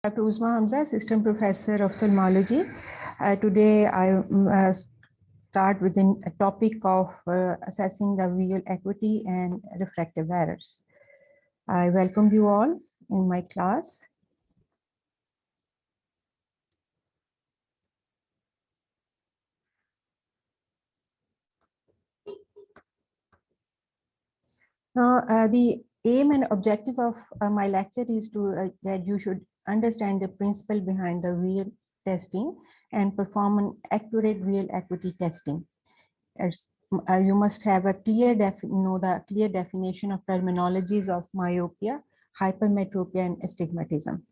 Dr. Uzma Hamza, Assistant Professor of Ophthalmology. Today I start with a topic of assessing the visual acuity and refractive errors. I welcome you all in my class. Now, the aim and objective of my lecture is to that you should understand the principle behind the visual testing and perform an accurate visual acuity testing. As you must have a clear the clear definition of terminologies of myopia, hypermetropia, and astigmatism.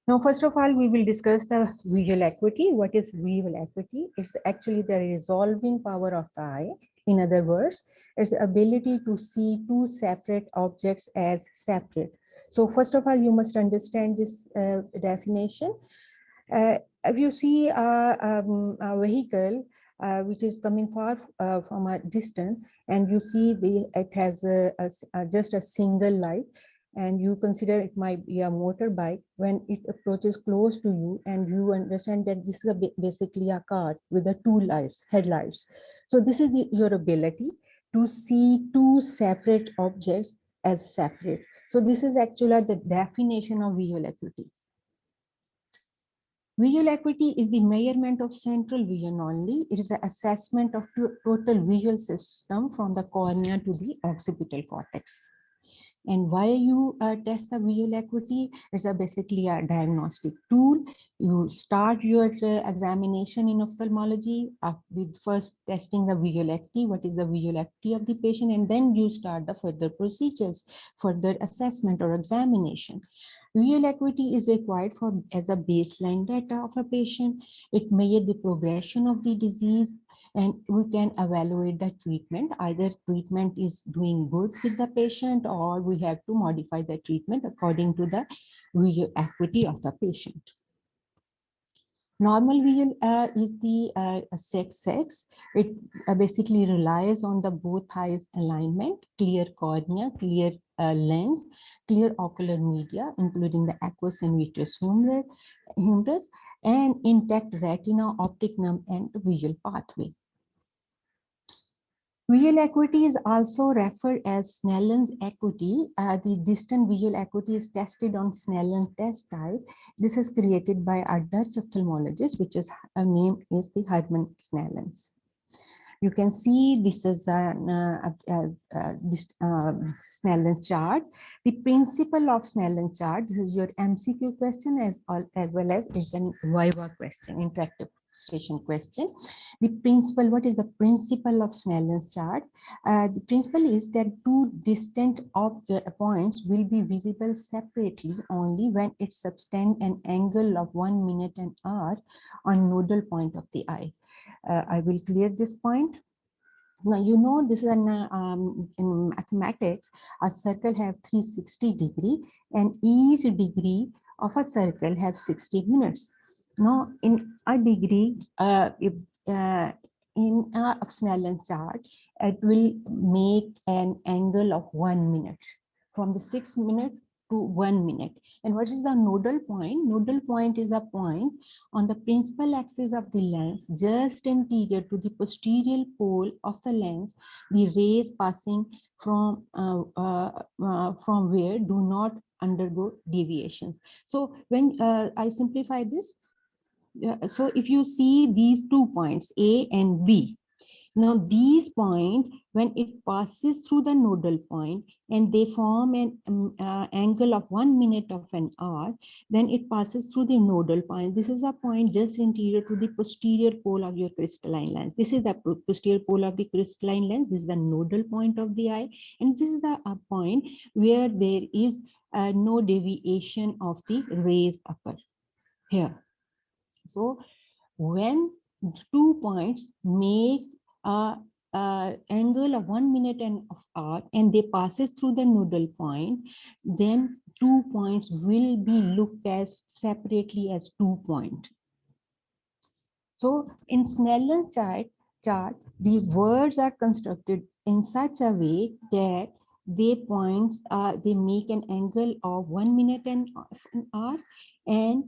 Now, first of all, we will discuss the visual acuity. What is visual acuity? It's actually the resolving power of the eye. In other words, it's the ability to see two separate objects as separate. So first of all, you must understand this definition. If you see a vehicle which is coming far from a distance, and you see it has just a single light, and you consider it might be a motorbike, when it approaches close to you and you understand that this is basically a car with the two lights, headlights. So this is your ability to see two separate objects as separate. So this is actually the definition of visual acuity. Visual acuity is the measurement of central vision only. It is an assessment of total visual system from the cornea to the occipital cortex. And why you test the visual acuity? It's basically a diagnostic tool. You start your examination in ophthalmology with first testing the visual acuity. What is the visual acuity of the patient? And then you start the further procedures, further assessment or examination. Visual acuity is required as a baseline data of a patient. It measures the progression of the disease, and we can evaluate the treatment. Either treatment is doing good with the patient, or we have to modify the treatment according to the visual acuity of the patient. Normal visual is the sex. It basically relies on the both eyes alignment, clear cornea, clear lens, clear ocular media, including the aqueous and vitreous humerus, and intact retina, optic nerve, and visual pathway. Visual acuity is also referred as Snellen's acuity. The distant visual acuity is tested on Snellen test type. This is created by a Dutch ophthalmologist, which is name is the Herman Snellens. You can see this is Snellen chart. The principle of Snellen chart, this is your MCQ question as well as it's an Viva question, interactive station question. The principle, what is the principle of Snellen's chart? The principle is that two distant points will be visible separately only when it subtends an angle of 1 minute an hour on nodal point of the eye. I will clear this point. Now, you know, this is in mathematics, a circle have 360 degree, and each degree of a circle have 60 minutes. Now, in a degree, in a Snellen chart, it will make an angle of 1 minute from the 6 minutes to 1 minute. And what is the nodal point? Nodal point is a point on the principal axis of the lens, just anterior to the posterior pole of the lens. The rays passing from where do not undergo deviations. So when I simplify this, so if you see these 2 points, A and B, now these points, when it passes through the nodal point and they form an angle of 1 minute of an hour, then it passes through the nodal point. This is a point just anterior to the posterior pole of your crystalline lens. This is the posterior pole of the crystalline lens. This is the nodal point of the eye. And this is the point where there is no deviation of the rays occur here. So when 2 points make a angle of 1 minute and of hour and they passes through the nodal point, then 2 points will be looked as separately as 2 points. So in Snellen's chart, the words are constructed in such a way that they make an angle of 1 minute and an hour, and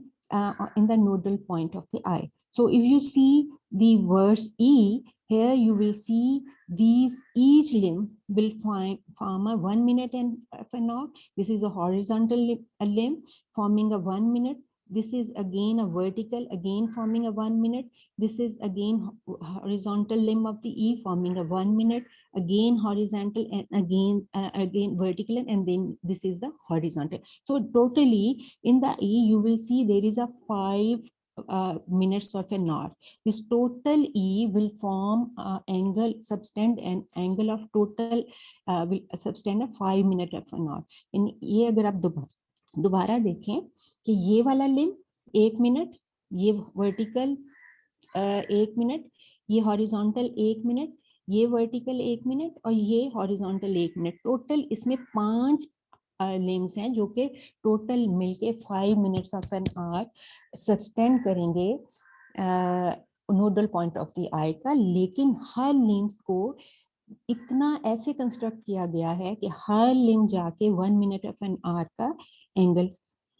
in the nodal point of the eye. So if you see the verse E, here you will see these each limb will form a 1 minute and an hour. This is a horizontal limb forming a 1 minute. This is again a vertical, again forming a 1 minute. This is again horizontal limb of the E forming a 1 minute, again horizontal, and again vertical, and then this is the horizontal. So totally in the E you will see there is a 5 minutes of an hour. This total E will form angle, subtend an angle of total will subtend a 5 minute of an hour. इन ये अगर आप दोबारा देखें कि ये वाला limb 1 minute, ये vertical 1 minute, ये हॉरिजॉन्टल 1 मिनट, ये वर्टिकल 1 मिनट और ये हॉरिजॉन्टल 1 मिनट, टोटल इसमें 5 लिम्स हैं जो कि टोटल मिलके 5 minutes of an our sustain करेंगे नोडल पॉइंट ऑफ द आई का। लेकिन हर लिम्स को इतना ऐसे कंस्ट्रक्ट किया गया है कि हर लिम्ब जाके 1 मिनट ऑफ एन आवर का angle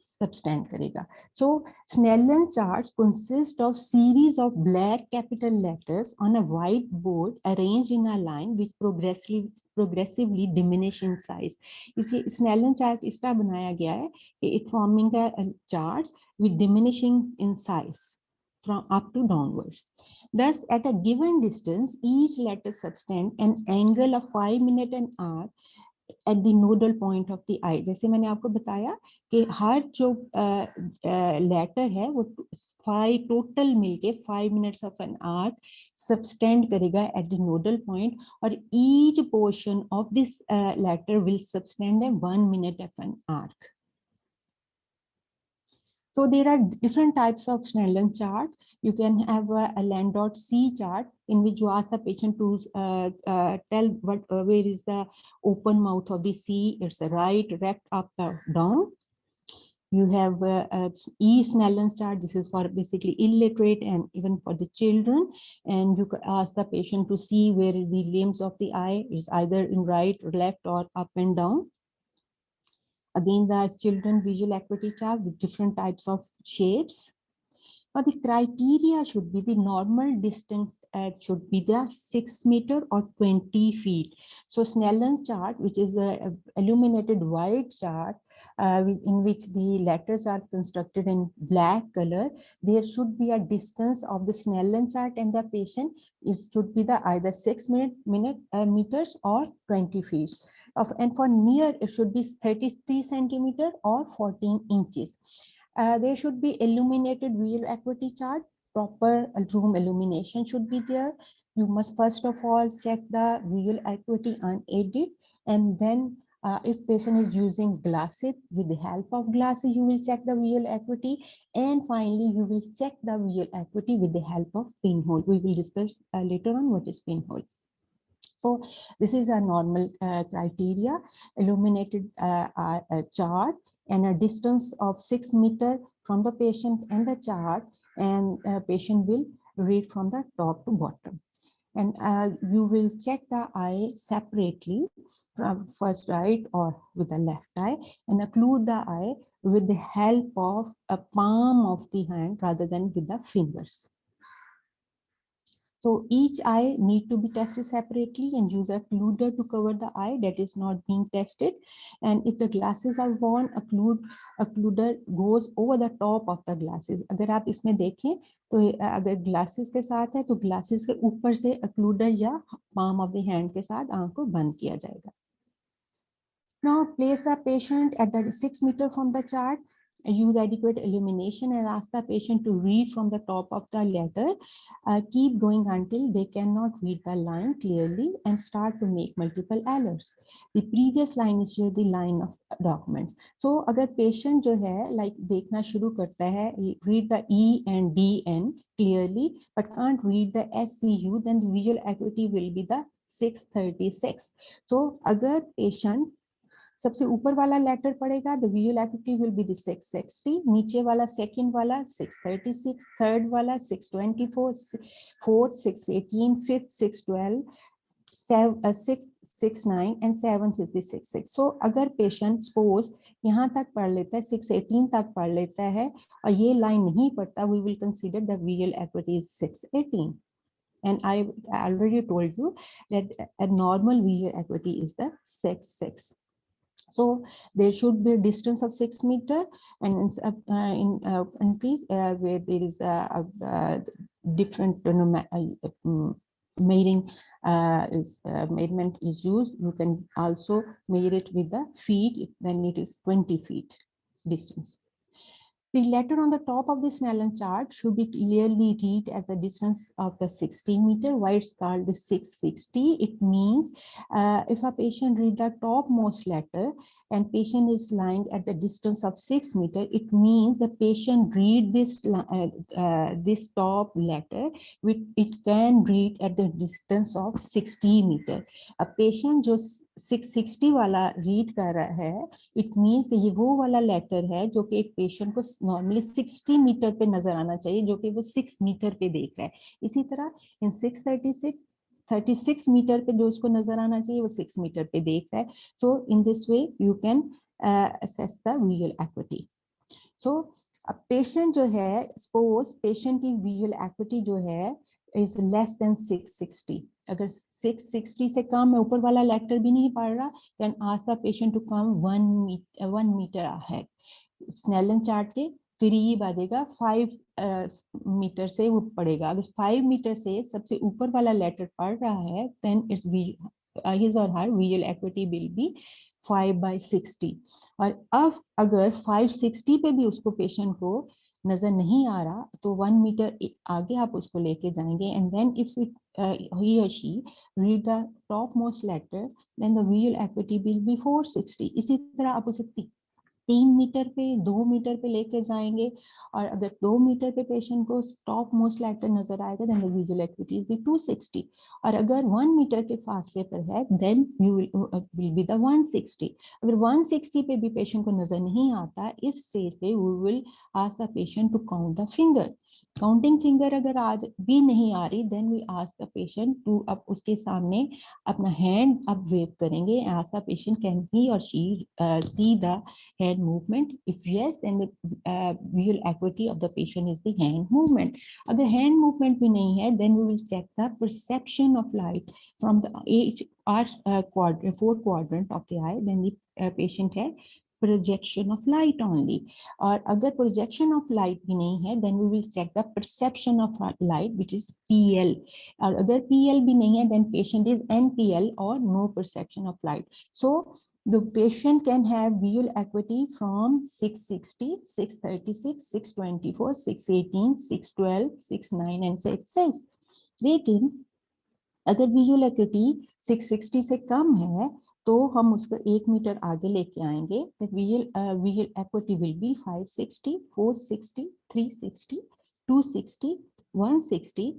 subtend karega. So Snellen charts consist of series of black capital letters on a white board arranged in a line which progressively diminish in size. इसे Snellen chart इस तरह बनाया गया है कि it forming a chart with diminishing in size from up to downward. Thus, at a given distance, each letter subtend an angle of 5 minutes an hour at the nodal point of the eye. जैसे मैंने आपको बताया कि हर जो letter है वो 5 total मिलके 5 minutes of an hour subtend करेगा एट द नोडल पॉइंट, और each portion of this letter will subtend 1 minute of an hour. So there are different types of Snellen chart. You can have a Landau-C chart in which you ask the patient to tell where is the open mouth of the C. It's a right, left, up, down. You have E. Snellen chart. This is for basically illiterate and even for the children. And you could ask the patient to see where the limbs of the eye is either in right, left, or up and down. Again, the children visual acuity chart with different types of shapes. Now the criteria should be the normal distance should be the 6 meter or 20 feet. So Snellen's chart, which is a illuminated white chart in which the letters are constructed in black color, there should be a distance of the Snellen chart and the patient should be the either 6 meters or 20 feet. And for near, it should be 33 centimeter or 14 inches. There should be illuminated visual acuity chart. Proper room illumination should be there. You must first of all check the visual acuity unaided, and then if patient is using glasses, with the help of glasses, you will check the visual acuity, and finally you will check the visual acuity with the help of pinhole. We will discuss later on what is pinhole. So this is a normal criteria, illuminated chart and a distance of 6 meters from the patient and the chart, and patient will read from the top to bottom. And you will check the eye separately from first right or with the left eye, and occlude the eye with the help of a palm of the hand rather than with the fingers. So each eye need to be tested separately and use a occluder to cover the eye that is not being tested. And if the glasses are worn, occluder goes over the top of the glasses. अगर आप इसमें देखें तो अगर glasses के साथ है तो glasses के ऊपर से occluder या palm of the hand के साथ आंख को बंद किया जाएगा. Now place the patient at the 6 meter from the chart. Use adequate illumination and ask the patient to read from the top of the letter. Keep going until they cannot read the line clearly and start to make multiple errors. The previous line is here the line of documents. So अगर patient जो है like देखना शुरू करता है, read the E and D N clearly but can't read the SCU, then the visual acuity will be the 636. So अगर patient सबसे ऊपर वाला लेटर पड़ेगा, the visual acuity will be the 660, नीचे वाला सेकंड वाला 636, थर्ड वाला 624, fourth 618, fifth 612, 6, 6, 9 and 7th is the 6, 6. So अगर patient suppose यहाँ तक पढ़ लेता है 6, 18 तक पढ़ लेता है और ये line नहीं पढ़ता, we will consider the visual acuity is 6, 18. And I already told you that a normal visual acuity is the 6, 6. So there should be a distance of 6 meter, and in please where there is a different measuring measurement is used. You can also measure it with the feet. Then it is 20 feet distance. The letter on the top of the Snellen chart should be clearly read as the distance of the 60 meter. Why it's called the 660? It means if a patient read the topmost letter and patient is lying at the distance of 6 meter, it means the patient read this top letter, which it can read at the distance of 60 meter. A patient जो 660 वाला read कर रहा है, it means कि ये वो वाला letter है जो कि एक पेशेंट को नॉर्मली 60 मीटर पे नजर आना चाहिए, जो कि वो 6 मीटर पे देख रहा है. इसी तरह इन 36 मीटर पे जो उसको नजर आना चाहिए वो 6 मीटर पे देख रहा है. So in this way you can assess the visual acuity. So अब पेशेंट जो है, सपोज पेशेंट की विजुअल एक्विटी जो है is less than 660. अगर 660 से कम है, ऊपर वाला लेटर भी नहीं पढ़ रहा, then ask the patient to come 1 meter ahead. Snellen chart के करीब आ जाएगा, 5 मीटर से वो पढ़ेगा. अगर 5 मीटर से सबसे ऊपर वाला लेटर पढ़ रहा है, then his or her visual acuity will be 5/60. और अब अगर 560 पे भी उसको पेशेंट को नजर नहीं आ रहा, तो 1 मीटर आगे आप उसको लेके जाएंगे, and then if he or she read the topmost letter, then the visual acuity will be 460. इसी तरह आप उसे 3 मीटर पे, 2 मीटर पे लेके जाएंगे, और अगर 2 मीटर पे पेशेंट को टॉप मोस्ट लेटर नजर आएगा, then the visual activity is 260. और अगर 1 मीटर के फासले पर है, then you will be the 160. अगर 160 पे भी पेशेंट को नजर नहीं आता, इस स्टेज पे we will ask the patient to count the finger. Counting finger अगर आज भी नहीं आ रही, then we ask the patient to, अब उसके सामने अपना हैंड अब वेव करेंगे, ask the patient can he और she see the hand movement. If yes, then the visual acuity of the patient is the hand movement. अगर hand movement भी नहीं है, then we will check the perception of light from the fourth quadrant of the eye. Then the patient है projection of light only. और अगर projection of light भी नहीं है, then we will check the perception of light, which is PL. और अगर PL भी नहीं है, then patient is NPL or no perception of light. So the patient can have visual acuity from 660, 636, 624, 618, 612, 69 and 66. लेकिन अगर visual acuity 660 से कम है, तो हम उसको 1 मीटर आगे लेके आएंगे. The visual acuity will be 560, 460, 360, 260, 160.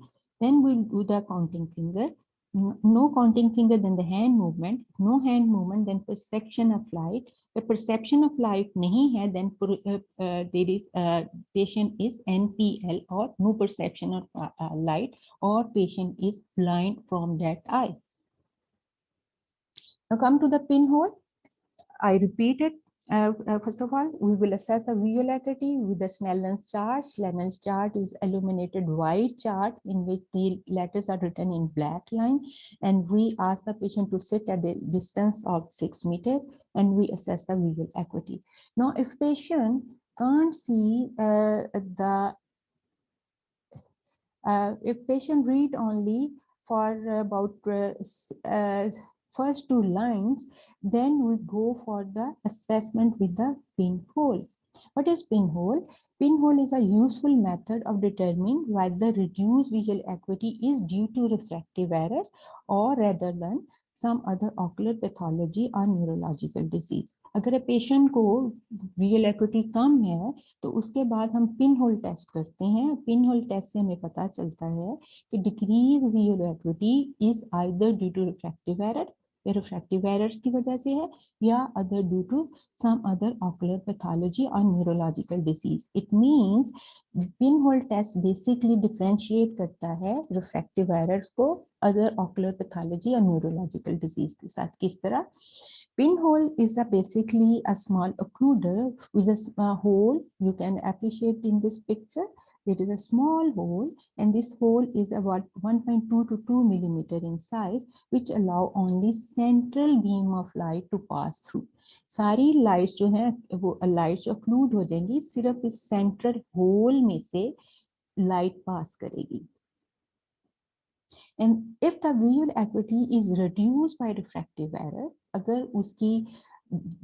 Then we'll do the counting finger. No counting finger, then the hand movement. No hand movement, then perception of light. The perception of light नहीं है, then there is patient is NPL or no perception of light, or patient is blind from that eye. Now come to the pinhole. I repeat it. First of all, we will assess the visual acuity with the Snellen's chart. Snellen's chart is illuminated white chart in which the letters are written in black line, and we ask the patient to sit at the distance of 6 meters, and we assess the visual acuity. Now, if patient can't see if patient read only for about first 2 lines, then we go for the assessment with the pinhole. What is pinhole? Pinhole is a useful method of determining whether reduced visual acuity is due to refractive error or rather than some other ocular pathology or neurological disease. अगर patient को visual acuity कम है, तो उसके बाद हम pin hole test करते हैं. Pin hole test से हमें पता चलता है कि decrease visual acuity is either due to refractive error, ये रिफ्रैक्टिव एरर की वजह से है या other due to some other ocular pathology और neurological disease. It means pin hole test basically differentiate करता है रिफ्रैक्टिव एरर्स को अदर ऑकुलर पैथोलॉजी और न्यूरोलॉजिकल डिसीज के साथ. किस तरह? Pinhole is basically a small occluder with a hole. You can appreciate in this picture. There is a small hole, and this hole is about 1.2 to 2 millimeter in size, which allow only central beam of light to pass through. सारी lights जो है वो lights जो occlude हो जाएंगी सिर्फ इस central whole में से लाइट पास करेगी. And if the visual acuity is reduced by refractive error, अगर उसकी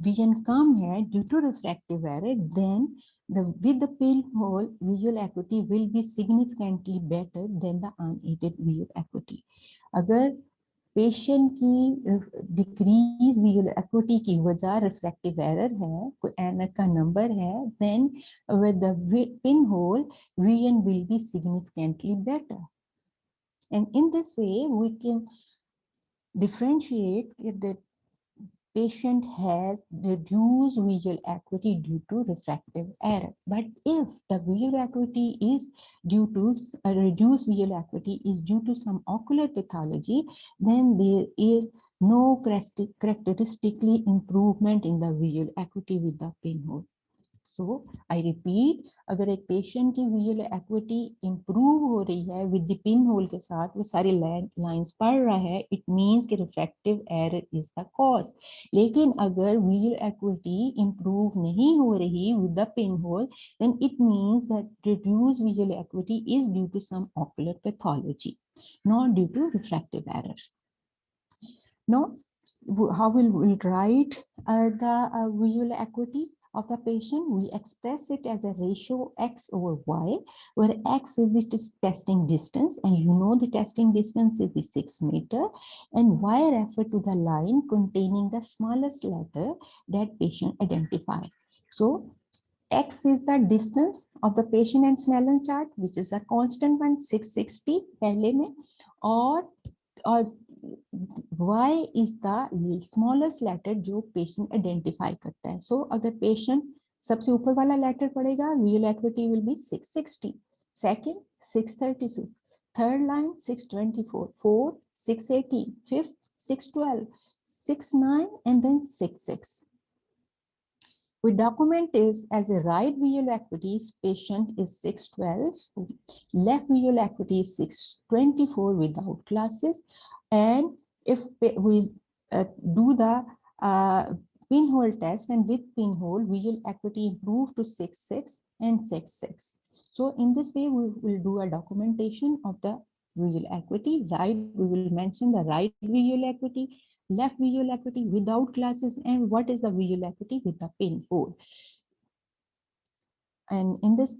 vision कम है due to refractive error, then with the pinhole visual acuity will be significantly better than the unaided visual acuity. अगर patient की decrease visual acuity की वजह refractive error है, कोई एनक का नंबर है, then with the pinhole vision will be significantly better. And in this way, we can differentiate if the patient has reduced visual acuity due to refractive error. But if the visual acuity is due to reduced visual acuity is due to some ocular pathology, then there is no characteristically improvement in the visual acuity with the pinhole. So I repeat, अगर एक patient की visual acuity improve हो रही है with the pin whole के साथ, वो सारी लाइंस पढ़ रहा है, इट मींस कि refractive error is the cause. लेकिन अगर विजुअल एक्विटी इंप्रूव नहीं हो रही with the pin hole, then it means that reduce visual acuity is due to some ocular pathology, not due to refractive error. Now, how will we write the visual acuity of the patient? We express it as a ratio x over y, where x is the testing distance, and you know the testing distance is the 6 meter, and y refer to the line containing the smallest letter that patient identify. So x is the distance of the patient and Snellen chart, which is a constant one, 660 पहले में, और y is the smallest letter जो patient identify करता है. So अगर patient सबसे ऊपर वाला letter पड़ेगा, visual acuity will be 660. Second, 636. Third line, 624. Fourth, 618. Fifth, 612. 69 and then 66. We document is as a right visual acuity patient is 612, left visual acuity is 624 without glasses, and if we do the pinhole test, and with pinhole visual acuity improve to 66 and 66. So in this way we will do a documentation of the visual acuity. Right, we will mention the right visual acuity, left visual acuity without glasses, and what is the visual acuity with the pinhole. And in this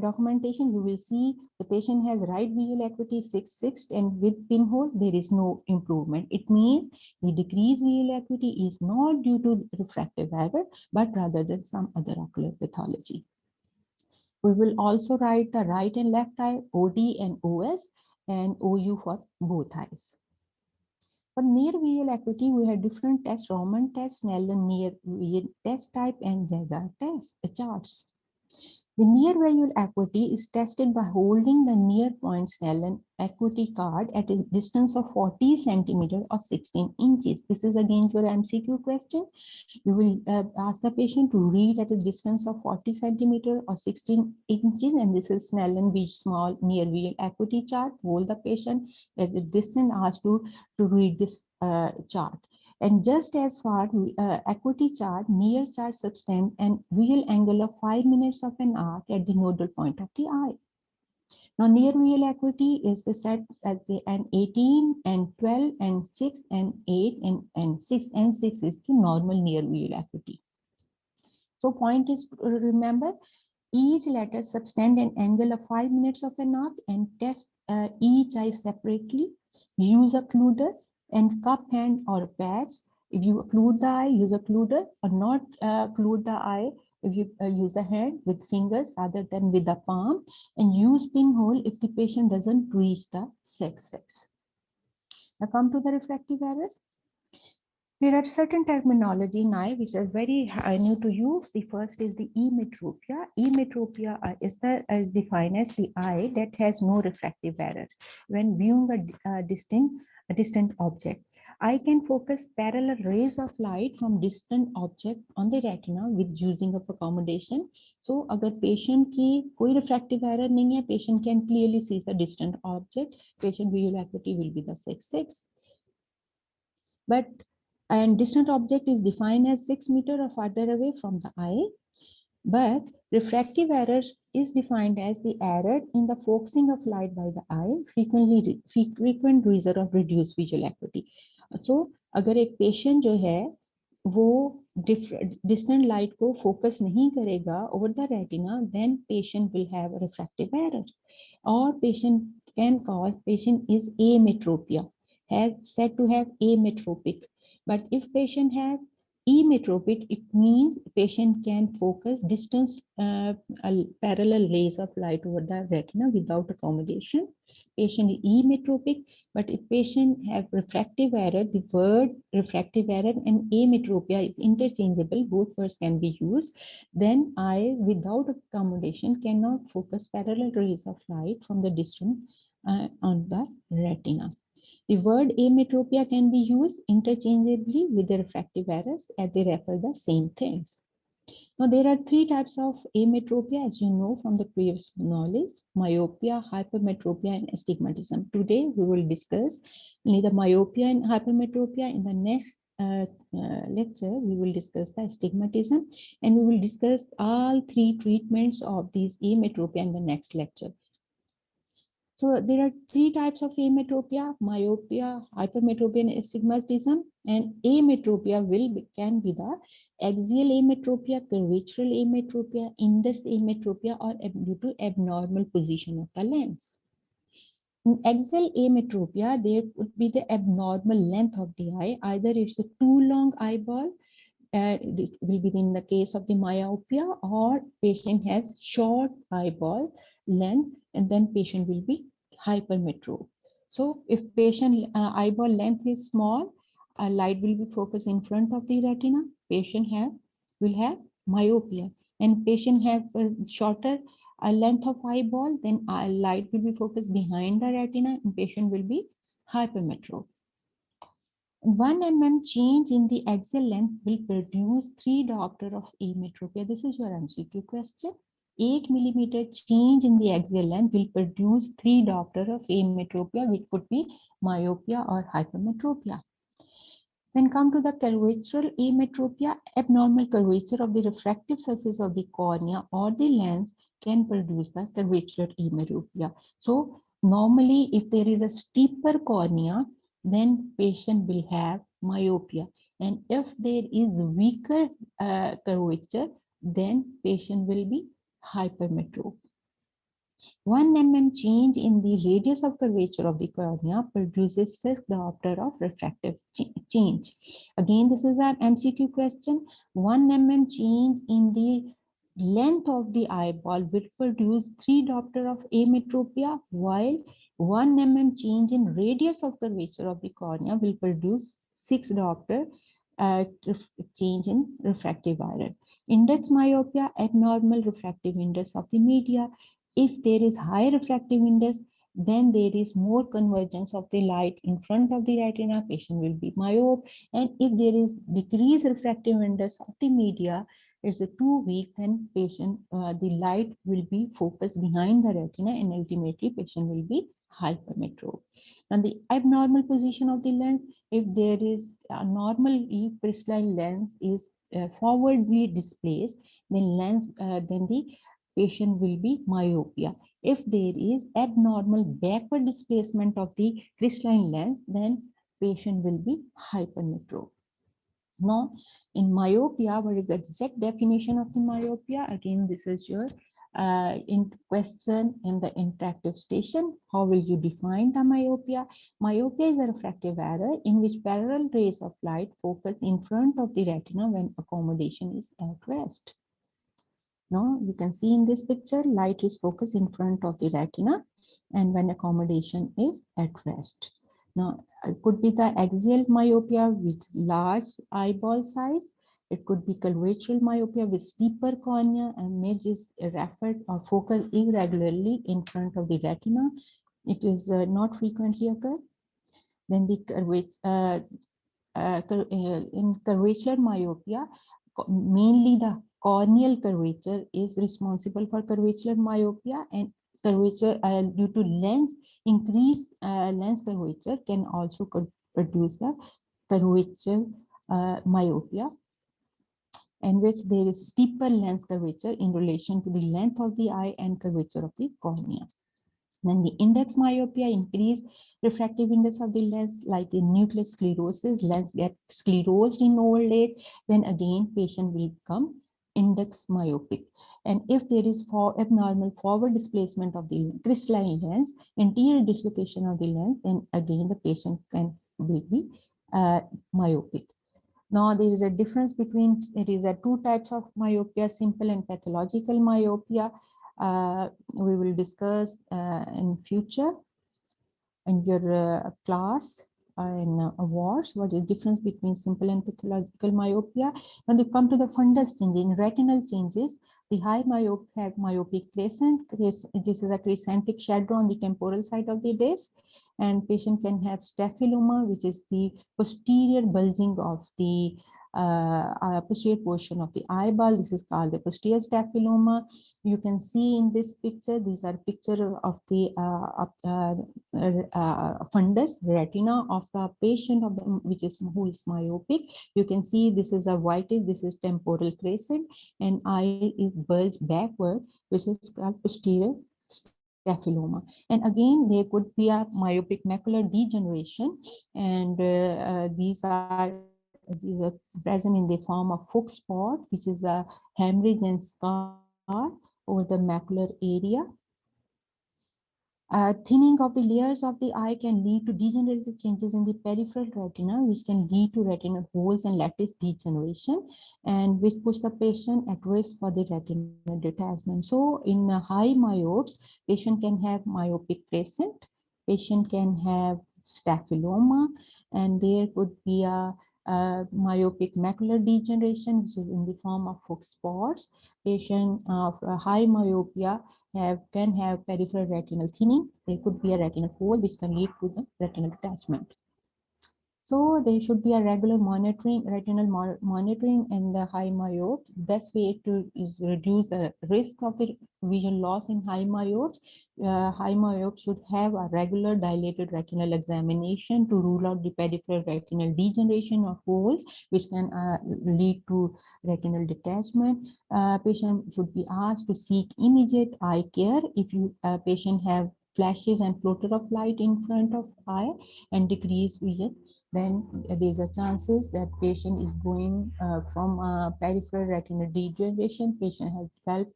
documentation, you will see the patient has right visual acuity 6/6, and with pinhole, there is no improvement. It means the decreased visual acuity is not due to refractive error, but rather than some other ocular pathology. We will also write the right and left eye, OD and OS, and OU for both eyes. For near visual acuity, we have different tests: Roman test, Snellen near visual test type, and Zeiger test charts. The near visual acuity is tested by holding the near point Snellen acuity card at a distance of 40 centimeter or 16 inches. This is again your MCQ question. You will ask the patient to read at a distance of 40 centimeter or 16 inches, and this is Snellen small near visual acuity chart. Hold the patient at the distance asked to read this chart. And just as for acuity chart, near chart subtend and visual angle of 5 minutes of an arc at the nodal point of the eye. Now near visual acuity is set as an 18 and 12 and 6 and 8 and 6 and 6 is the normal near visual acuity. So point is to remember, each letter subtend an angle of 5 minutes of an arc, and test each eye separately. Use a occluder and cup hand or patch. If you occlude the eye, use a occluder, or not occlude the eye if you use the hand with fingers rather than with the palm, and use pinhole if the patient doesn't reach the 6/6. Now come to the refractive error. There are certain terminology in eye which are very new to you. The first is the emetropia. Emetropia is defined as the eye that has no refractive error when viewing a distant object. Eye can focus parallel rays of light from distant object on the retina with using of accommodation. So, अगर patient की कोई refractive error नहीं है, patient can clearly see the distant object. Patient visual acuity will be the 6.6. But and distant object is defined as 6 meters or further away from the eye. But refractive error is defined as the error in the focusing of light by the eye, frequent result of reduced visual acuity. So, अगर एक patient जो है वो distant light को focus नहीं करेगा over the retina, then patient will have a refractive error. Or patient is ametropia, has said to have ametropic. But if patient have emetropic, it means patient can focus distance parallel rays of light over the retina without accommodation. Patient is emetropic, but if patient have refractive error, the word refractive error and ametropia is interchangeable. Both words can be used. Then eye without accommodation cannot focus parallel rays of light from the distance on the retina. The word ametropia can be used interchangeably with the refractive errors as they refer the same things. Now, there are three types of ametropia, as you know from the previous knowledge: myopia, hypermetropia, and astigmatism. Today, we will discuss only the myopia and hypermetropia. In the next lecture, we will discuss the astigmatism, and we will discuss all three treatments of these ametropia in the next lecture. So there are three types of ametropia: myopia, hypermetropia, and astigmatism. And ametropia can be the axial ametropia, curvature ametropia, indus ametropia, or due to abnormal position of the lens. In axial ametropia, there would be the abnormal length of the eye. Either it's a too long eyeball, it will be in the case of the myopia, or patient has short eyeball length, and then patient will be hypermetrop. So if patient eyeball length is small, light will be focused in front of the retina, patient will have myopia. And patient have a shorter length of eyeball, then light will be focused behind the retina, and patient will be hypermetrop. 1 mm change in the axial length will produce 3 diopter of ametropia. This is your MCQ question. 1 millimeter change in the axial length will produce 3 diopter of ametropia, which could be myopia or hypermetropia. Then come to the curvature ametropia. Abnormal curvature of the refractive surface of the cornea or the lens can produce the curvature ametropia. So normally, if there is a steeper cornea, then patient will have myopia. And if there is weaker curvature, then patient will be hypermetrop. 1 mm change in the radius of curvature of the cornea produces 6 diopter of refractive change. Again, this is an MCQ question. 1 mm change in the length of the eyeball will produce 3 diopter of ametropia, while 1 mm change in radius of curvature of the cornea will produce 6 diopter change in refractive error. Index myopia, abnormal refractive index of the media. If there is high refractive index, then there is more convergence of the light in front of the retina, patient will be myope. And if there is decreased refractive index of the media, it's too weak, then patient, the light will be focused behind the retina, and ultimately patient will be hypermetrop. And the abnormal position of the lens, if there is a normal crystalline lens is forwardly displaced, then the patient will be myopia. If there is abnormal backward displacement of the crystalline lens, then patient will be hypermetrop. Now, in myopia, what is the exact definition of the myopia? Again, this is your in question in the interactive station. How will you define the myopia? Myopia is a refractive error in which parallel rays of light focus in front of the retina when accommodation is at rest. Now you can see in this picture, light is focused in front of the retina and when accommodation is at rest. Now, it could be the axial myopia with large eyeball size. It could be curvature myopia with steeper cornea and image is referred or focused irregularly in front of the retina. It is not frequently occur. Then the in curvature myopia, mainly the corneal curvature is responsible for curvature myopia, and curvature due to lens increased lens curvature can also produce the curvature myopia, in which there is steeper lens curvature in relation to the length of the eye and curvature of the cornea. Then the index myopia, increased refractive index of the lens, like in nuclear sclerosis, lens get sclerosed in old age, then again patient will become index myopic. And if there is abnormal forward displacement of the crystalline lens, anterior dislocation of the lens, then again the patient will be myopic. Now there is a difference between, there is a two types of myopia, simple and pathological myopia. We will discuss in future in your class in awards, what is the difference between simple and pathological myopia. When they come to the fundus change, in retinal changes, the high myope have myopic crescent. This is a crescentic shadow on the temporal side of the disc, and patient can have staphyloma, which is the posterior bulging of the posterior portion of the eyeball. This is called the posterior staphyloma. You can see in this picture, these are picture of the fundus retina of the patient of the who is myopic. You can see this is a whitish, this is temporal crescent, and eye is bulged backward, which is called posterior staphyloma. And again, there could be a myopic macular degeneration, and these are present in the form of Fuchs spot, which is a hemorrhage and scar over the macular area. Thinning of the layers of the eye can lead to degenerative changes in the peripheral retina, which can lead to retinal holes and lattice degeneration, and which puts the patient at risk for the retinal detachment. So in high myopes, patient can have myopic crescent, patient can have staphyloma, and there could be a myopic macular degeneration, which is in the form of Fuchs spots. Patient of high myopia can have peripheral retinal thinning. There could be a retinal hole which can lead to the retinal detachment. So there should be a regular monitoring, retinal monitoring in the high myope. Best way to is reduce the risk of the vision loss in high myopes. High myopes should have a regular dilated retinal examination to rule out the peripheral retinal degeneration of holes, which can lead to retinal detachment. Patient should be asked to seek immediate eye care if patient have flashes and floater of light in front of eye and decreased vision, then there's a chances that patient is going from peripheral retinal degeneration, patient has developed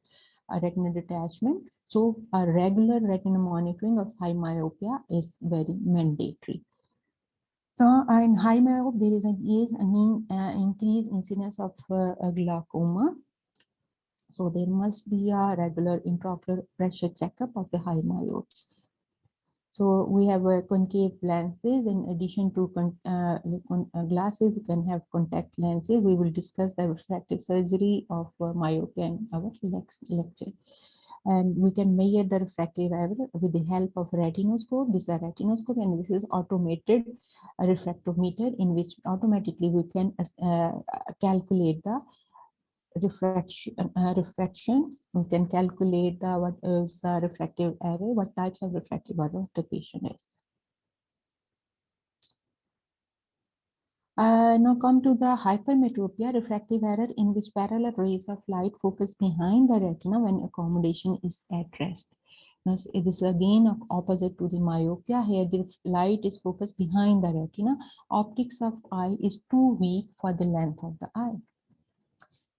a retinal detachment. So a regular retinal monitoring of high myopia is very mandatory. So in high myopia, there is an increased incidence of glaucoma. So there must be a regular intraocular pressure checkup of the high myopes. So we have concave lenses. In addition to glasses, we can have contact lenses. We will discuss the refractive surgery of myopia in our next lecture. And we can measure the refractive error with the help of retinoscope. This is a retinoscope, and this is automated refractometer, in which automatically we can calculate the refraction. We can calculate the what is refractive error, what types of refractive error the patient is. Now come to the hypermetropia, refractive error in which parallel rays of light focus behind the retina when accommodation is at rest. Now, it is again opposite to the myopia. Here the light is focused behind the retina. Optics of eye is too weak for the length of the eye.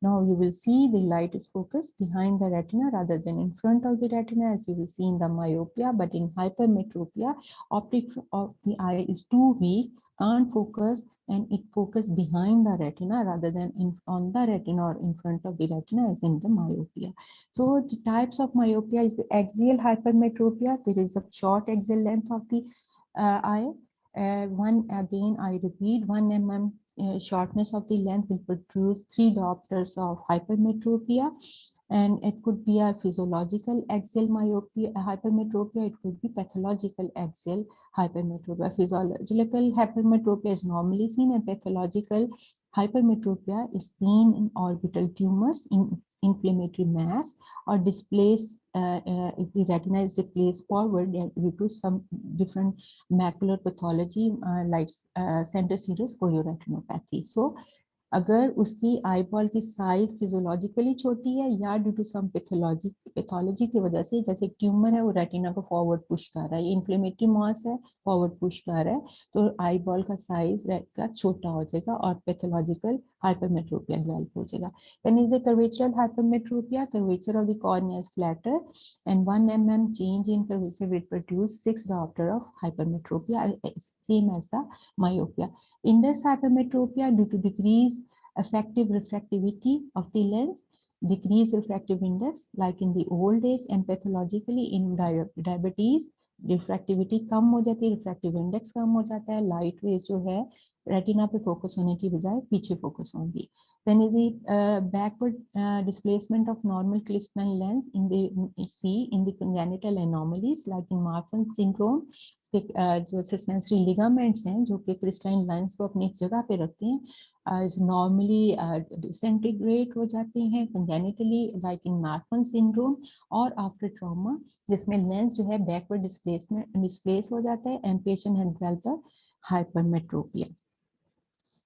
Now you will see the light is focused behind the retina rather than in front of the retina, as you will see in the myopia. But in hypermetropia, optics of the eye is too weak, can't focus, and it focuses behind the retina rather than on the retina or in front of the retina, as in the myopia. So the types of myopia is the axial hypermetropia. There is a short axial length of the eye. one again, I repeat, 1 mm shortness of the lens will produce 3 diopters of hypermetropia, and it could be a physiological axial myopia, hypermetropia. It could be pathological axial hypermetropia. Physiological hypermetropia is normally seen, and pathological hypermetropia is seen in orbital tumors, in inflammatory mass, or displace if the retina is displaced forward due to some different macular pathology like center serous chorioretinopathy. So अगर उसकी eye ball की size physiologically छोटी है या due to some pathology की वजह से, जैसे ट्यूमर है वो रेटिना को फॉरवर्ड पुश कर रहा है, ये इन्फ्लेमेटरी मास है फॉरवर्ड पुश कर रहा है, तो आई बॉल का साइज का छोटा हो जाएगा और पैथोलॉजिकल hypermetropia develop हो जाएगा. Then is the curvature hypermetropia. Curvature of the cornea is flatter, and 1 mm change in curvature will produce 6 diopter of hypermetropia, same as the myopia. Inverse hypermetropia due to decreased effective refractivity of the lens, decreased refractive index like in the old age, and pathologically in diabetes refractivity कम हो जाती है, refractive index कम हो जाता है, light rays जो है retina पे फोकस होने की बजाय पीछे फोकस होंगी. Then is the backward displacement of normal crystalline lens in the in the congenital anomalies like in Marfan syndrome. जो सस्पेंसरी लिगामेंट्स हैं जो कि क्रिस्टलाइन लेंस को अपनी जगह पे रखते हैं, नॉर्मली डिसइंटीग्रेट हो जाते हैं कंजेनिटली लाइक इन मार्फन सिंड्रोम और आफ्टर ट्रॉमा, जिसमें लेंस जो है बैकवर्ड डिस्प्लेस हो जाता है and patient has developed hypermetropia.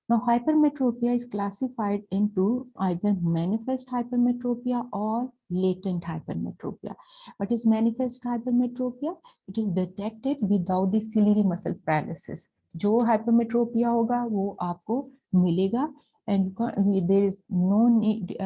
Now, hypermetropia is classified into either manifest hypermetropia or latent hypermetropia. What is manifest hypermetropia? It is detected without the ciliary muscle paralysis. जो hypermetropia होगा वो आपको मिलेगा, and there is no need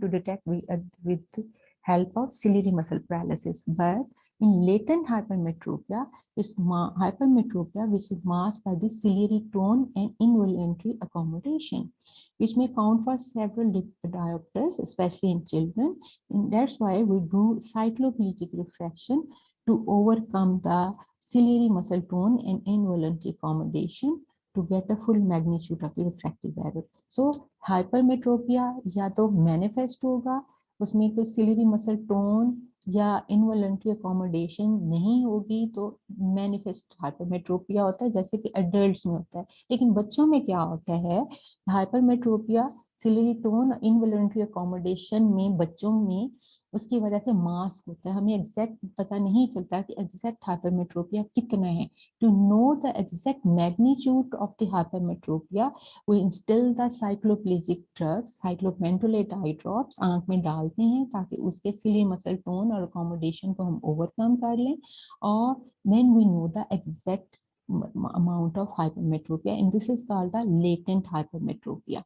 to detect with help of ciliary muscle paralysis. But in latent hypermetropia, is hypermetropia which is masked by the ciliary tone and involuntary accommodation, which may count for several diopters, especially in children. And that's why we do cycloplegic refraction to overcome the ciliary muscle tone and involuntary accommodation to get the full magnitude of the refractive error. So hypermetropia या तो manifest होगा, उसमें कोई ciliary muscle tone या involuntary accommodation नहीं होगी तो manifest hypermetropia होता है, जैसे कि एडल्ट्स में होता है. लेकिन बच्चों में क्या होता है, hypermetropia ciliary tone involuntary accommodation में बच्चों में उसकी वजह से मास्क होता है. हमें एग्जैक्ट पता नहीं चलता कि एग्जैक्ट हाइपरमेट्रोपिया कितना है. To know the exact magnitude of the hypermetropia we instil the cycloplegic drugs, cyclopentolate eye drops आंख में डालते हैं ताकि उसके सिलियरी मसल टोन और अकोमोडेशन को हम ओवरकम कर लें, और then we know the exact amount of hypermetropia, and this is called the latent hypermetropia.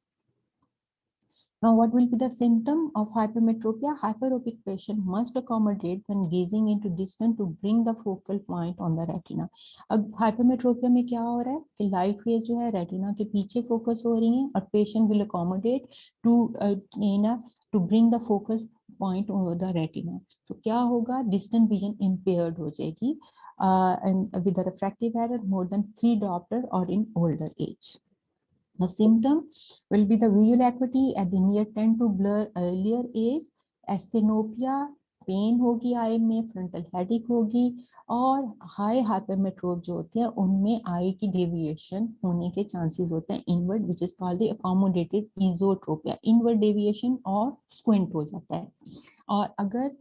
Now, what will be the symptom of hypermetropia? Hyperopic patient must accommodate when gazing into distance to bring the focal point on the retina. अब hypermetropia में क्या हो रहा है कि light rays जो है retina के पीछे focus हो रही हैं और patient will accommodate to bring the focus point over the retina. तो क्या होगा, distant vision impaired हो जाएगी and with a refractive error more than 3 diopter or in older age. The symptom will be the visual acuity at the near 10 to blur earlier age, asthenopia, pain होगी eye में, frontal headache होगी, और high हाइपरमेट्रोप जो होते हैं उनमें आई की deviation होने के चांसेस होते हैं inward, which is called the accommodated इजोट्रोपिया. Inward deviation और स्क्विंट हो जाता है. और अगर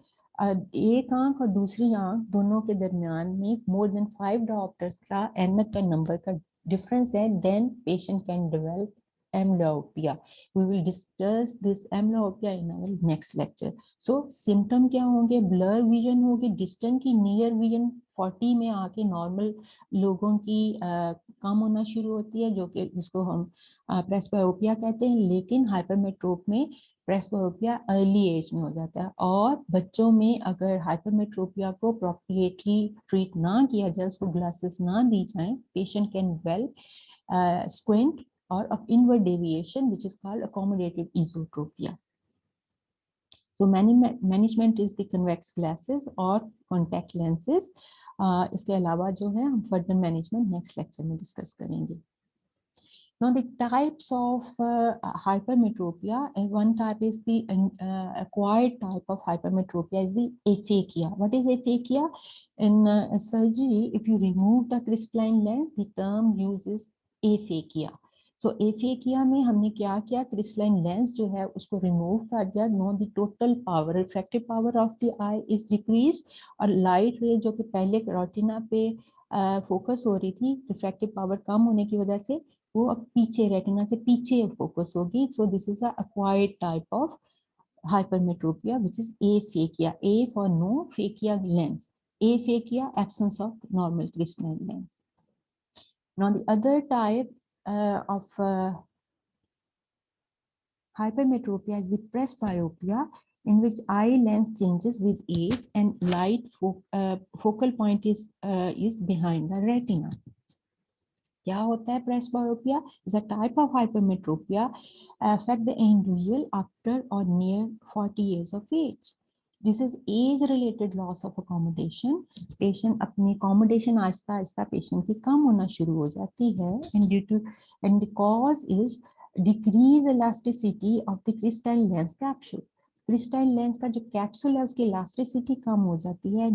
एक आंख और दूसरी आंख दोनों के दरमियान में मोर देन 5 डायopters का एनएम का नंबर का difference है, then patient can develop amblyopia. We will discuss this amblyopia in our next lecture. So symptom क्या होंगे, blur vision होगी, distant की near vision 40 में आके नॉर्मल लोगों की कम होना शुरू होती है, जो कि जिसको हम प्रेसबायोपिया कहते हैं, लेकिन हाइपरमेट्रोप में प्रेसबायोपिया अर्ली एज में हो जाता है. और बच्चों में अगर हाइपरमेट्रोपिया को प्रोप्रिएटली ट्रीट ना किया जाए, उसको ग्लासेस ना दी जाए, पेशेंट कैन डेवलप स्क्विंट और inward deviation which is called accommodated इजोट्रोपिया. So management is the convex glasses or contact lenses. इसके अलावा जो है हम further management next lecture में discuss करेंगे. Now the types of hypermetropia, one type is the acquired type of hypermetropia is the aphakia. What is aphakia? In surgery, if you remove the crystalline lens, the term uses aphakia. So aphakia में हमने क्या किया, crystalline lens जो है उसको remove कर दिया. No, the total power, refractive power of the eye is decreased और light ray जो कि पहले retina पे focus हो रही थी, refractive power कम होने की वजह से वो अब पीछे रेटिना से पीछे फोकस होगी. So this is a acquired type of hypermetropia which is aphakia. A for no, phakia lens. Aphakia, absence of normal crystalline lens. Now the other type of hypermetropia is the presbyopia, in which eye length changes with age and light focal point is behind the retina. क्या होता है presbyopia? Is a type of hypermetropia affect the individual after or near 40 years of age. This is age-related loss of accommodation. Patient अपनी accommodation Aahista Aahista patient की कम होना शुरू हो जाती है, and the cause is decreased elasticity of the crystalline lens capsule. Crystal lens का जो capsule है उसकी इलास्टिसिटी कम हो जाती है.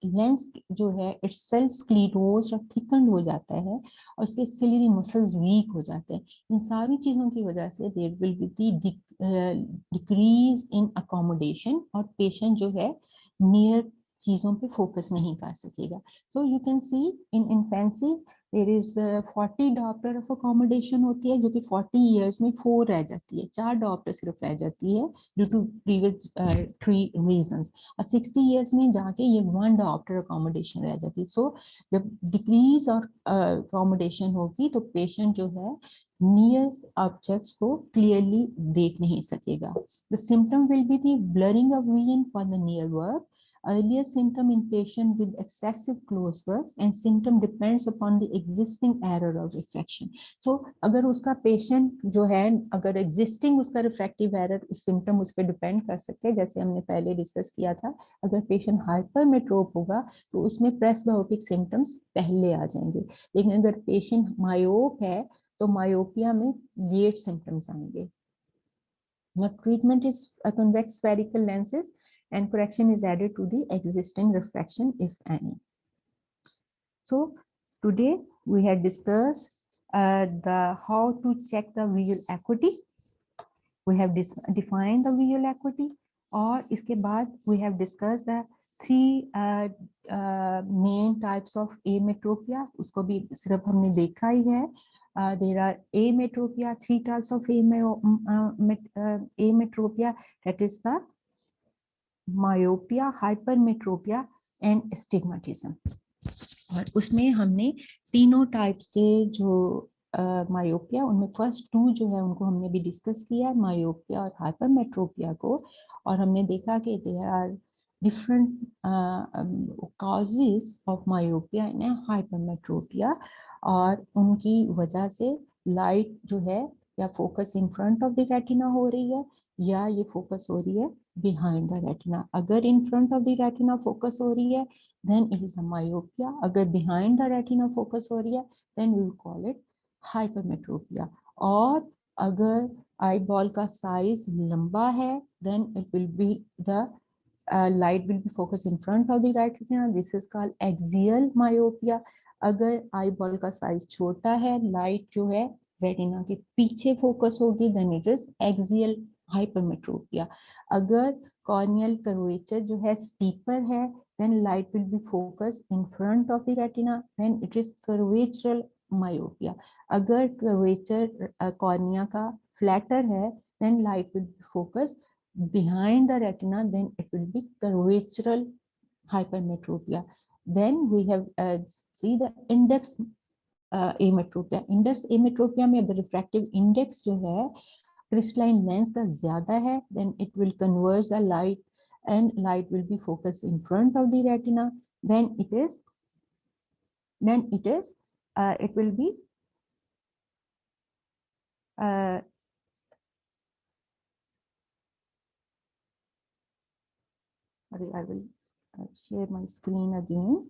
लेंस जो है इटसेल्फ स्क्लीरोज और थिकन्ड हो जाता है और उसके सिलियरी मसल्स वीक हो जाते हैं. इन सारी चीजों की वजह से there will be decrease in accommodation और पेशेंट जो है नियर चीजों पे फोकस नहीं कर सकेगा. So you can see in infancy there is 40 dioptre of accommodation होती है जो कि 40 इयर्स में 4 रह जाती है, 4 डॉप्टर सिर्फ रह जाती है ड्यू टू प्रीवियस 3 रीजंस. और 60 इयर्स में जाके ये 1 डॉप्टर अकोमोडेशन रह जाती है. सो जब डिक्रीज और अकोमोडेशन होगी तो पेशेंट जो है नियर ऑब्जेक्ट्स को क्लियरली देख नहीं सकेगा. The symptom will be the blurring of vision for the near work. Earlier symptom in patient with excessive close work and symptom depends upon the existing error of refraction. So अगर उसका patient जो है अगर existing उसका refractive error उस symptom उस पर depend कर सकते हैं, जैसे हमने पहले discuss किया था. अगर patient hypermetrope होगा तो उसमें presbyopic symptoms पहले आ जाएंगे, लेकिन अगर patient myope है तो myopia में late symptoms आएंगे. Now treatment is a convex spherical lenses and correction is added to the existing refraction if any. So today we have discussed how to check the visual acuity. We have defined the visual acuity और इसके बाद we have discussed the 3 main types of ametropia. उसको भी सिर्फ हमने देखा ही है. There are ametropia, 3 types of ametropia, that is the myopia, hypermetropia and astigmatism. और उसमें हमने तीनों टाइप्स के जो मायोपिया, उनमें फर्स्ट 2 जो है उनको हमने भी डिस्कस किया, मायोपिया और हाइपरमेट्रोपिया को. और हमने देखा कि there are different causes of myopia and hypermetropia और उनकी वजह से लाइट जो है या focus in front of the retina हो रही है या ये फोकस हो रही है behind the retina. अगर in front of the retina focus हो रही है then it is a myopia. अगर behind the retina focus हो रही है then we will call it hypermetropia. और अगर eyeball का size लंबा है then it will be the light will be focused in front of the retina. This is called axial myopia. अगर eyeball का size छोटा है, light जो है रेटिना के पीछे फोकस होगी then it is axial hypermetropia. अगर corneal curvature जो है steeper है then light will be focused in front of the retina, then it is curvatural myopia. अगर curvature cornea का flatter है then light will be focused behind the retina, then it will be curvatural hypermetropia. Then we have see the index ametropia. Index ametropia में अगर refractive index जो है crystalline lens का ज्यादा है then it will converge the light and light will be focused in front of the retina, then it will be sorry, I will share my screen again.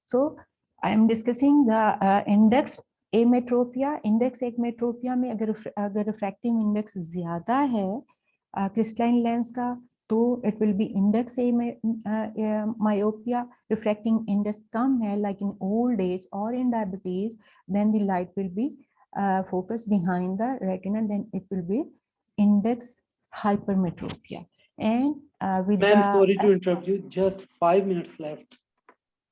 So I am discussing the index ametropia. Index ametropia में अगर refractive index ज़्यादा है crystalline lens का, तो it will be index myopia. Refracting index कम है, like in old age or in diabetes, then the light will be focused behind the retina, then it will be index hypermetropia. And with Ma'am, the sorry to interrupt you, just 5 minutes left.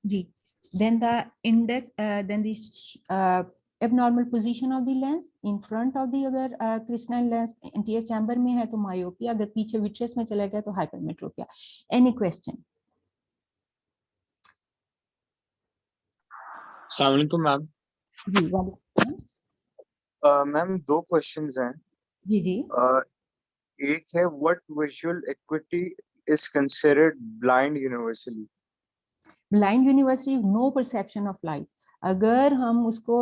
Ji, then the index, then this abnormal position of the lens in front of the अगर crystalline lens anterior chamber में है तो myopia, अगर पीछे vitreous में चला गया तो hypermetropia. Any question? अस्सलाम वालेकुम मैम। जी वालेकुम। मैम दो क्वेश्चंस हैं। जी जी। एक है what visual acuity is considered blind universally. Blind universally no perception of light. अगर हम उसको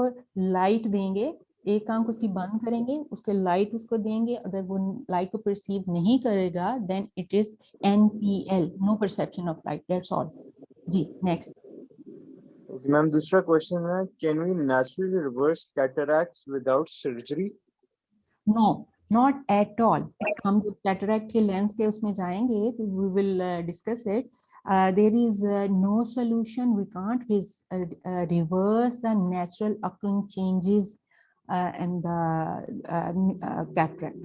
लाइट देंगे, एक आंख उसकी बंद करेंगे, उसके लाइट उसको देंगे, अगर वो लाइट को परसीव नहीं करेगा, then it is NPL, no perception of light, that's all. जी नेक्स्ट। मैम दूसरा क्वेश्चन है can we naturally reverse cataracts without surgery? No, not at all. हम जब कैटरैक्ट के लेंस के उसमें जाएंगे तो we will discuss it. There is no solution. We can't reverse the natural occurring changes in the cataract.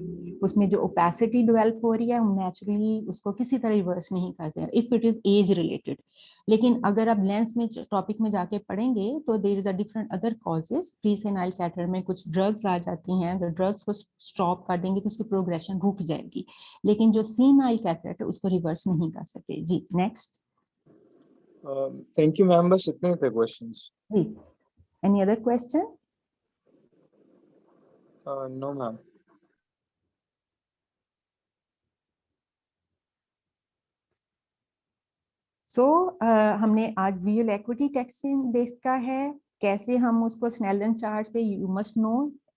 उसमें जो opacity develop हो रही है, हम naturally उसको किसी तरह reverse नहीं कर सकते if it is age related. लेकिन अगर आप लेंस में टॉपिक में जाके पढ़ेंगे तो there is a different other causes. Presenile cataract में कुछ ड्रग्स आ जाती हैं, अगर ड्रग्स को स्टॉप कर देंगे तो उसकी प्रोग्रेशन रुक जाएगी, लेकिन जो सीनाइल कैटरेक्ट है उसको रिवर्स नहीं कर सकते। जी नेक्स्ट। थैंक यू मैम, बस इतने थे क्वेश्चंस। जी, any other question? No ma'am. So हमने आज विजुअल एक्विटी टेक्सटिंग देखा है, कैसे हम उसको स्नेलन चार्ट पे, यू मस्ट नो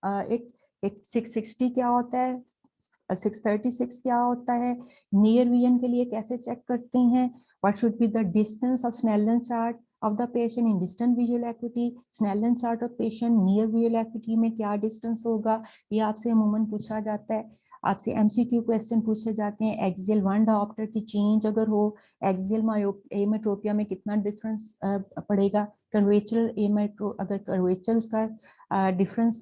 एक 660 क्या होता है, 636 क्या होता है, नियर विजन के लिए कैसे चेक करते हैं, what should be the distance of Snellen chart of the patient in distant visual equity, Snellen chart of patient near visual equity में क्या डिस्टेंस होगा, ये आपसे अमूमन पूछा जाता है। आपसे MCQ क्वेश्चन पूछे जाते हैं, एक्सियल वन डायोप्टर की चेंज अगर हो, एक्सियल एमेट्रोपिया में कितना डिफरेंस पड़ेगा, कर्वेचरल अगर कर्वेचर उसका डिफरेंस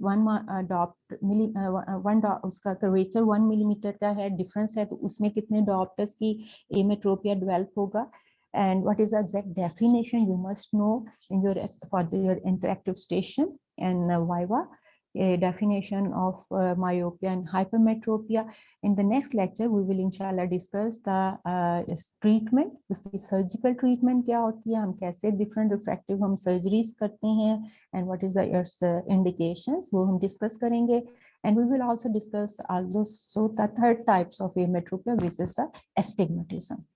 उसका कर्वेचर 1 मिलीमीटर का है, डिफरेंस है, तो उसमें कितने डायोप्टर्स की एमेट्रोपिया डेवलप होगा। And what is the exact definition you must know in your interactive station and Viva, a definition of myopia and hypermetropia. In the next lecture we will inshallah discuss the treatment, उसकी surgical treatment क्या होती है, हम कैसे different refractive हम surgeries करते हैं, and what is the indications, वो हम discuss करेंगे। And we will also discuss also the third types of ametropia, which is the astigmatism.